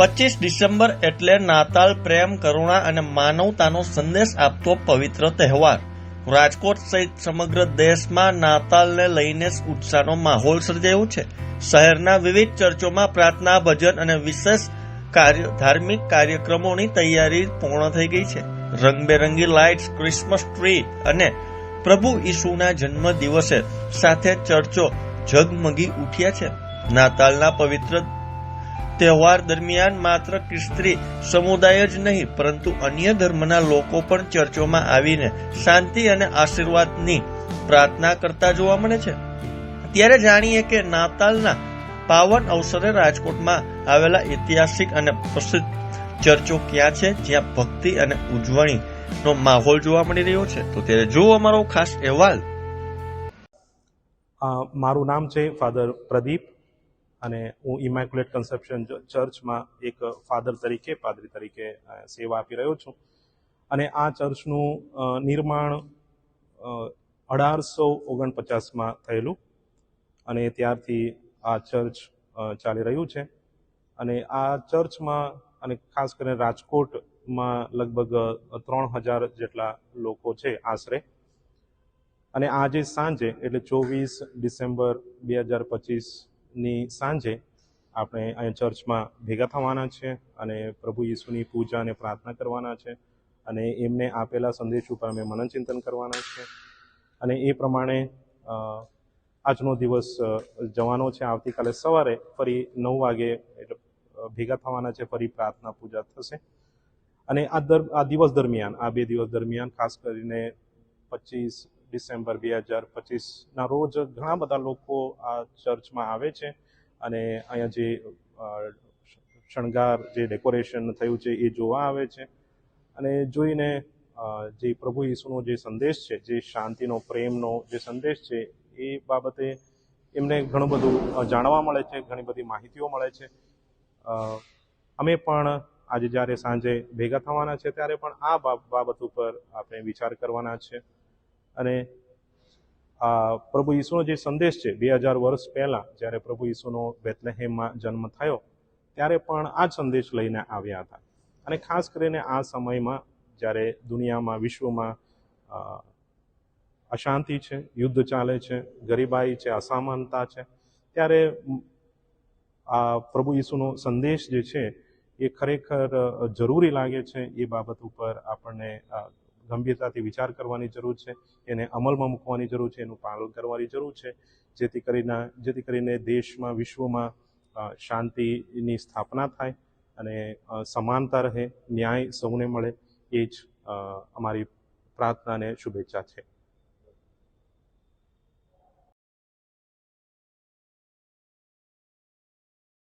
25 December એટલે નાતાલ પ્રેમ, કરુણા અને માનવતાનો સંદેશ આપતો પવિત્ર તહેવાર. રાજકોટ સહિત સમગ્ર દેશમાં નાતાલને લઈને ઉત્સાહનો માહોલ સર્જાયો છે. શહેરના વિવિધ ચર્ચોમાં પ્રાર્થના, ભજન અને વિશેષ ધાર્મિક કાર્યક્રમોની તૈયારી પૂર્ણ થઈ ગઈ છે. રંગબેરંગી લાઇટ્સ, ક્રિસમસ ટ્રી અને પ્રભુ ઈસુના જન્મ દિવસે સાથે ચર્ચો ઝગમગી ઉઠ્યા છે. નાતાલના પવિત્ર તહેવાર દરમિયાન માત્ર ખ્રિસ્તી સમુદાય જ નહીં, પરંતુ અન્ય ધર્મના લોકો પણ ચર્ચોમાં આવીને શાંતિ અને આશીર્વાદની પ્રાર્થના કરતા જોવા મળે છે. ત્યારે જાણીએ કે નાતાલના પાવન અવસરે રાજકોટમાં આવેલા ઐતિહાસિક અને પ્રસિદ્ધ ચર્ચો ક્યાં છે, જ્યાં ભક્તિ અને ઉજવણીનો માહોલ જોવા મળી રહ્યો છે. તો ત્યારે જુઓ અમારો ખાસ અહેવાલ. મારું નામ છે ફાધર પ્રદીપ અને હું ઇમેક્યુલેટ કન્સેપ્શન ચર્ચમાં એક ફાધર તરીકે, પાદરી તરીકે સેવા આપી રહ્યો છું. અને આ ચર્ચનું નિર્માણ 1849માં થયેલું અને ત્યારથી આ ચર્ચ ચાલી રહ્યું છે. અને આ ચર્ચમાં અને ખાસ કરીને રાજકોટમાં લગભગ 3000 જેટલા લોકો છે આશરે. અને આજે સાંજે એટલે 24 ડિસેમ્બર 2025ની સાંજે આપણે અહીંયા ચર્ચમાં ભેગા થવાના છે અને પ્રભુ ઈસુની પૂજા અને પ્રાર્થના કરવાના છે અને એમને આપેલા સંદેશ ઉપર અમે મનનચિંતન કરવાના છે. અને એ પ્રમાણે આજનો દિવસ જવાનો છે. આવતીકાલે સવારે ફરી 9 વાગે એટલે ભેગા થવાના છે, ફરી પ્રાર્થના પૂજા થશે. અને આ દિવસ દરમિયાન, આ 2 દિવસ દરમિયાન ખાસ કરીને 25 ડિસેમ્બર 2025ના રોજ ઘણા બધા લોકો આ ચર્ચમાં આવે છે અને અહીંયા જે શણગાર, જે ડેકોરેશન થયું છે એ જોવા આવે છે. અને જોઈને જે પ્રભુ ઈસુનો જે સંદેશ છે, જે શાંતિનો, પ્રેમનો જે સંદેશ છે, એ બાબતે એમને ઘણું બધું જાણવા મળે છે, ઘણી બધી માહિતીઓ મળે છે. અમે પણ આજે જ્યારે સાંજે ભેગા થવાના છે ત્યારે પણ આ બાબત ઉપર આપણે વિચાર કરવાના છે. અને પ્રભુ ઈસુનો જે સંદેશ છે, 2000 વર્ષ પહેલાં જ્યારે પ્રભુ ઈસુનો બેથલેહેમમાં જન્મ થયો ત્યારે પણ આ જ સંદેશ લઈને આવ્યા હતા. અને ખાસ કરીને આ સમયમાં જ્યારે દુનિયામાં, વિશ્વમાં અશાંતિ છે, યુદ્ધ ચાલે છે, ગરીબાઈ છે, અસમાનતા છે, ત્યારે આ પ્રભુ ઈસુનો સંદેશ જે છે એ ખરેખર જરૂરી લાગે છે. એ બાબત ઉપર આપણને ગંભીરતાથી વિચાર કરવાની જરૂર છે, એને અમલમાં મૂકવાની જરૂર છે, એનું પાલન કરવાની જરૂર છે, જેથી કરીને દેશમાં, વિશ્વમાં શાંતિની સ્થાપના થાય અને સમાનતા રહે, ન્યાય સૌને મળે. એ જ અમારી પ્રાર્થના અને શુભેચ્છા છે.